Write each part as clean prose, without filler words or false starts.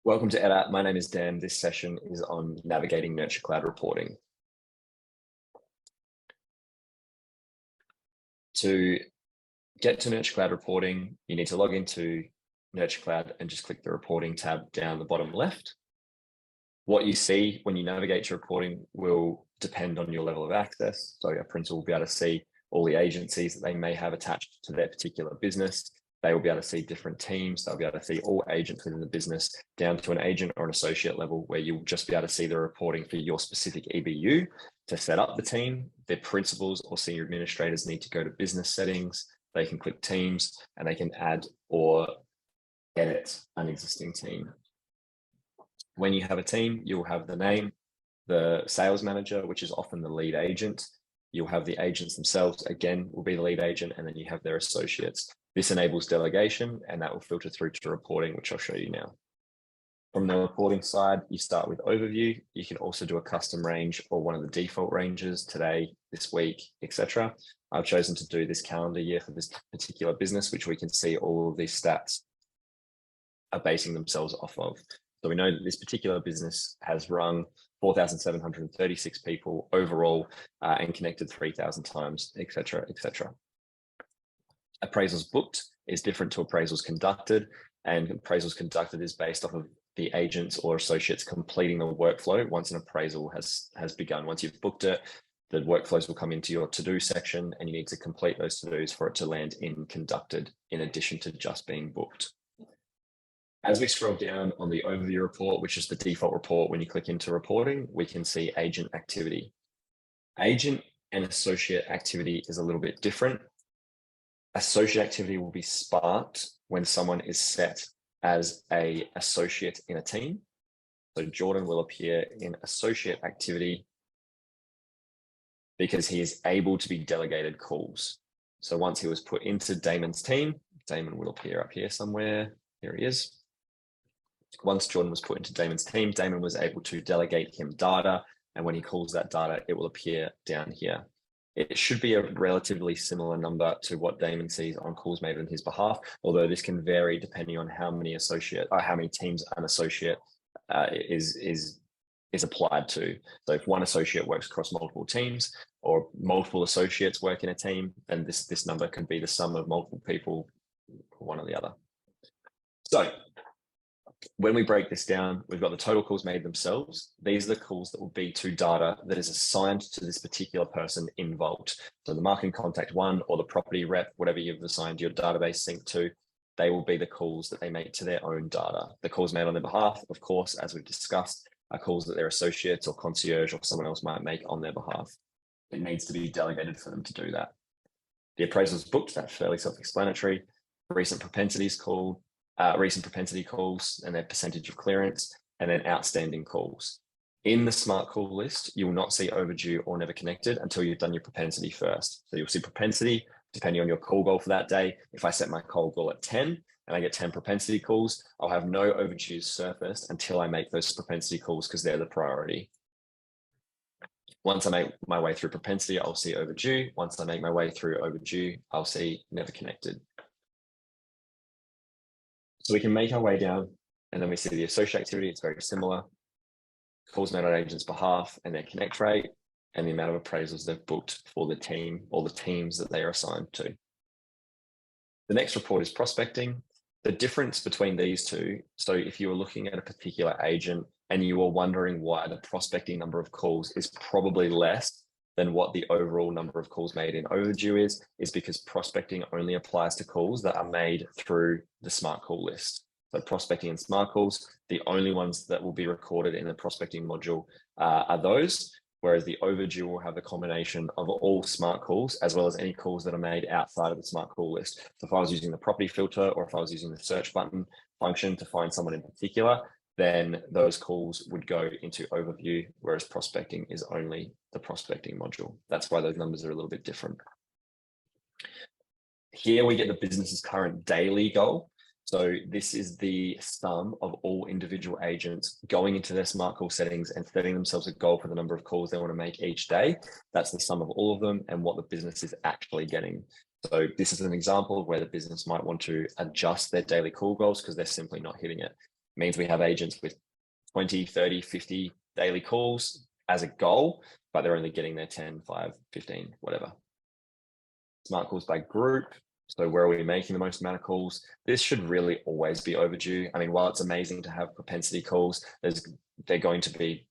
Welcome to EdApp. My name is Dan. This session is on navigating NurtureCloud reporting. To get to NurtureCloud reporting, you need to log into NurtureCloud and just click the reporting tab down the bottom left. What you see when you navigate to reporting will depend on your level of access. So a principal will be able to see all the agencies that they may have attached to their particular business. They will be able to see different teams. They'll be able to see all agents within the business down to an agent or an associate level where you'll just be able to see the reporting for your specific EBU. To set up the team, their principals or senior administrators need to go to business settings. They can click teams and they can add or edit an existing team. When you have a team, you'll have the name, the sales manager, which is often the lead agent. You'll have the agents themselves, again, will be the lead agent, and then you have their associates. This enables delegation, and that will filter through to reporting, which I'll show you now. From the reporting side, you start with overview. You can also do a custom range or one of the default ranges today, this week, etc. I've chosen to do this calendar year for this particular business, which we can see all of these stats are basing themselves off of. So we know that this particular business has rung 4,736 people overall and connected 3,000 times, etc., etc. Appraisals booked is different to appraisals conducted, and appraisals conducted is based off of the agents or associates completing the workflow once an appraisal has begun. Once you've booked it, the workflows will come into your to-do section, and you need to complete those to-dos for it to land in conducted, in addition to just being booked. As we scroll down on the overview report, which is the default report when you click into reporting, we can see agent activity. Agent and associate activity is a little bit different. Associate activity will be sparked when someone is set as an associate in a team. So Jordan will appear in associate activity because he is able to be delegated calls. So once he was put into Damon's team, Damon will appear up here somewhere. Here he is. Once Jordan was put into Damon's team, Damon was able to delegate him data. And when he calls that data, it will appear down here. It should be a relatively similar number to what Damon sees on calls made on his behalf, although this can vary depending on how many teams an associate is applied to. So if one associate works across multiple teams or multiple associates work in a team, then this number could be the sum of multiple people, one or the other. So when we break this down, we've got the total calls made themselves. These are the calls that will be to data that is assigned to this particular person involved. So the marketing contact one or the property rep, whatever you've assigned your database sync to, they will be the calls that they make to their own data. The calls made on their behalf, of course, as we've discussed, are calls that their associates or concierge or someone else might make on their behalf. It needs to be delegated for them to do that. The appraisals booked, that's fairly self-explanatory. Recent propensity calls and their percentage of clearance, and then outstanding calls. In the smart call list, you will not see overdue or never connected until you've done your propensity first. So you'll see propensity, depending on your call goal for that day. If I set my call goal at 10 and I get 10 propensity calls, I'll have no overdues surfaced until I make those propensity calls because they're the priority. Once I make my way through propensity, I'll see overdue. Once I make my way through overdue, I'll see never connected. So we can make our way down, and then we see the associate activity. It's very similar. Calls made on agents' behalf and their connect rate, and the amount of appraisals they've booked for the team or the teams that they are assigned to. The next report is prospecting. The difference between these two, so if you were looking at a particular agent and you were wondering why the prospecting number of calls is probably less than what the overall number of calls made in overdue is because prospecting only applies to calls that are made through the smart call list. So prospecting and smart calls, the only ones that will be recorded in the prospecting module are those, whereas the overdue will have the combination of all smart calls as well as any calls that are made outside of the smart call list. So if I was using the property filter or if I was using the search button function to find someone in particular, then those calls would go into overview, whereas prospecting is only the prospecting module. That's why those numbers are a little bit different. Here we get the business's current daily goal. So this is the sum of all individual agents going into their smart call settings and setting themselves a goal for the number of calls they want to make each day. That's the sum of all of them and what the business is actually getting. So this is an example of where the business might want to adjust their daily call goals because they're simply not hitting it. Means we have agents with 20, 30, 50 daily calls as a goal, but they're only getting their 10, 5, 15, whatever. Smart calls by group. So where are we making the most amount of calls? This should really always be overdue. I mean, while it's amazing to have propensity calls, they're going to be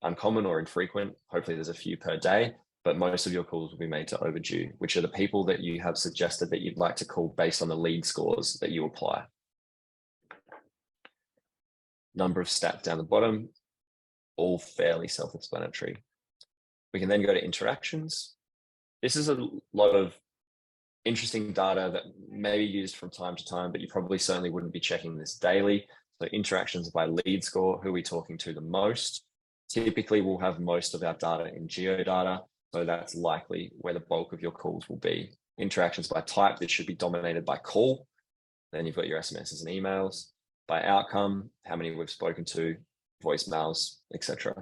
uncommon or infrequent. Hopefully there's a few per day, but most of your calls will be made to overdue, which are the people that you have suggested that you'd like to call based on the lead scores that you apply. Number of stats down the bottom, all fairly self-explanatory. We can then go to interactions. This is a lot of interesting data that may be used from time to time, but you probably certainly wouldn't be checking this daily. So interactions by lead score, who are we talking to the most? Typically, we'll have most of our data in geodata, so that's likely where the bulk of your calls will be. Interactions by type, this should be dominated by call. Then you've got your SMSs and emails. By outcome, how many we've spoken to, voicemails, etc.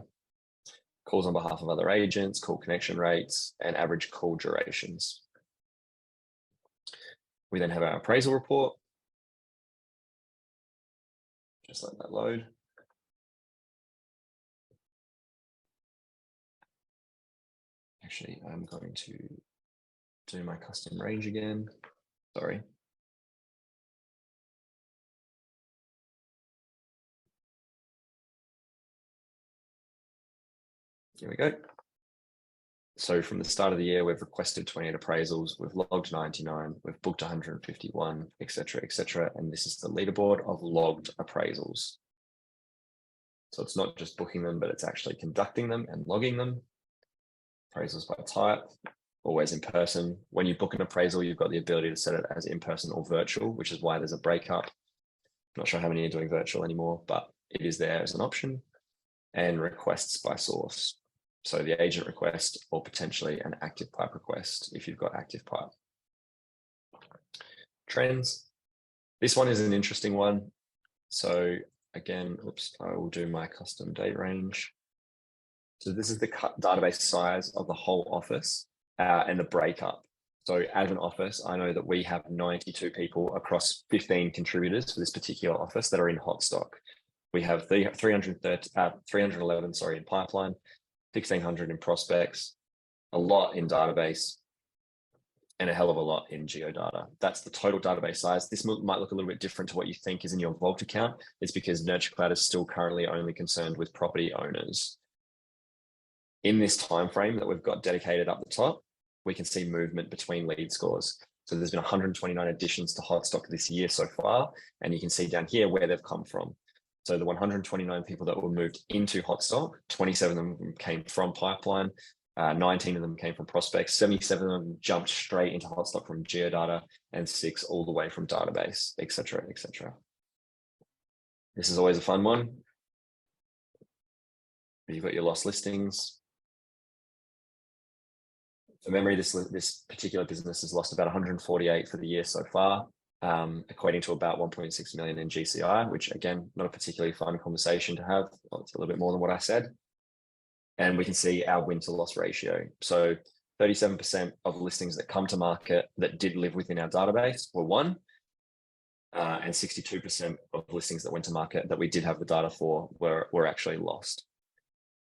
Calls on behalf of other agents, call connection rates, and average call durations. We then have our appraisal report. Just let that load. Actually, I'm going to do my custom range again. Sorry. Here we go. So from the start of the year, we've requested 28 appraisals, we've logged 99, we've booked 151, etc., etc. And this is the leaderboard of logged appraisals. So it's not just booking them, but it's actually conducting them and logging them. Appraisals by type, always in person. When you book an appraisal, you've got the ability to set it as in person or virtual, which is why there's a breakup. Not sure how many are doing virtual anymore, but it is there as an option. And requests by source. So the agent request or potentially an active pipe request if you've got active pipe. Trends. This one is an interesting one. So again, oops, I will do my custom date range. So this is the database size of the whole office and the breakup. So as an office, I know that we have 92 people across 15 contributors for this particular office that are in hot stock. We have 311 in pipeline, 1,600 in prospects, a lot in database, and a hell of a lot in geodata. That's the total database size. This might look a little bit different to what you think is in your Vault account. It's because NurtureCloud is still currently only concerned with property owners. In this time frame that we've got dedicated up the top, we can see movement between lead scores. So there's been 129 additions to hot stock this year so far, and you can see down here where they've come from. So the 129 people that were moved into hot stock, 27 of them came from pipeline, 19 of them came from prospects, 77 of them jumped straight into hot stock from geodata, and 6 all the way from database, etc., etc. This is always a fun one. You've got your lost listings. For memory, this particular business has lost about 148 for the year so far, equating to about 1.6 million in GCI, which again, not a particularly fun conversation to have. Well, it's a little bit more than what I said. And we can see our win to loss ratio. So 37% of listings that come to market that did live within our database were won, and 62% of listings that went to market that we did have the data for were actually lost.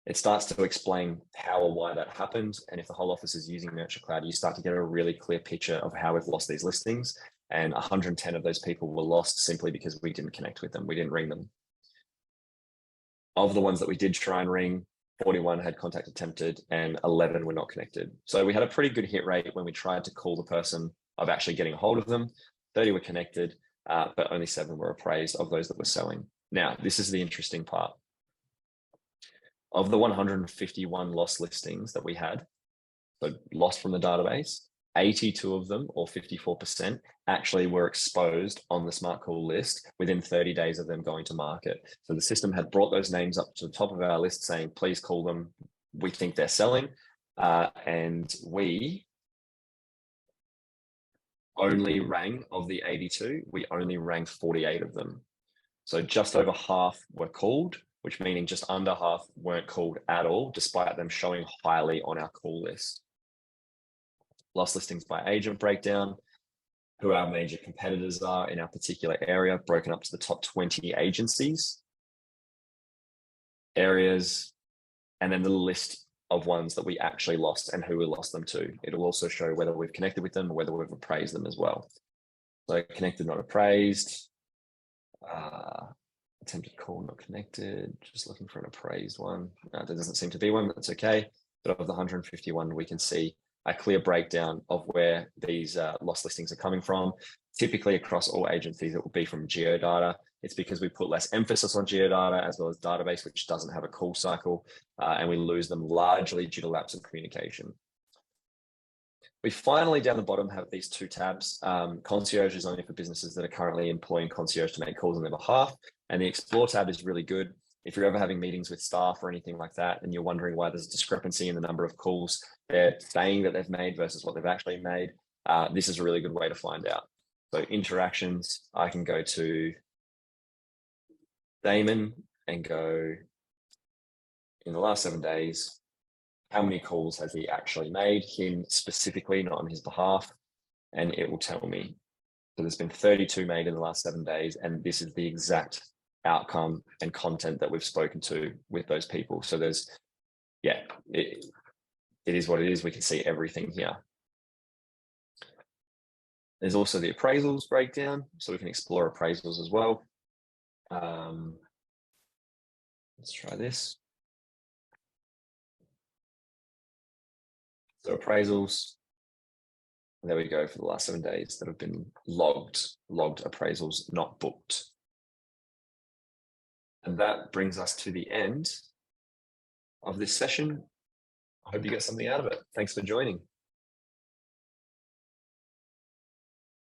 It starts to explain how or why that happened. And if the whole office is using NurtureCloud, you start to get a really clear picture of how we've lost these listings. And 110 of those people were lost simply because we didn't connect with them. We didn't ring them. Of the ones that we did try and ring, 41 had contact attempted and 11 were not connected. So we had a pretty good hit rate when we tried to call the person of actually getting a hold of them. 30 were connected, but only 7 were appraised of those that were selling. Now, this is the interesting part. Of the 151 lost listings that we had, so lost from the database, 82 of them, or 54%, actually were exposed on the Smart Call list within 30 days of them going to market. So the system had brought those names up to the top of our list saying, please call them. We think they're selling. And we only rang, of the 82, we only rang 48 of them. So just over half were called, which meaning just under half weren't called at all, despite them showing highly on our call list. Lost listings by agent breakdown. who our major competitors are in our particular area, broken up to the top 20 agencies, areas, and then the list of ones that we actually lost and who we lost them to. It'll also show whether we've connected with them or whether we've appraised them as well. So connected, not appraised. Attempted call, not connected. Just looking for an appraised one. There doesn't seem to be one, but that's okay. But of the 151, we can see a clear breakdown of where these lost listings are coming from. Typically across all agencies, it will be from geodata. It's because we put less emphasis on geodata as well as database, which doesn't have a call cycle, and we lose them largely due to lapse of communication. We finally, down the bottom, have these two tabs. Concierge is only for businesses that are currently employing concierge to make calls on their behalf. And the Explore tab is really good. If you're ever having meetings with staff or anything like that, and you're wondering why there's a discrepancy in the number of calls they're saying that they've made versus what they've actually made, this is a really good way to find out. So interactions, I can go to Damon and go, in the last 7 days, how many calls has he actually made, him specifically, not on his behalf, and it will tell me. So there's been 32 made in the last 7 days, and this is the exact outcome and content that we've spoken to with those people. So there's, yeah, it is what it is. We can see everything here. There's also the appraisals breakdown, so we can explore appraisals as well. Let's try this. So appraisals, there we go for the last 7 days that have been logged appraisals, not booked. And that brings us to the end of this session. I hope you get something out of it. Thanks for joining.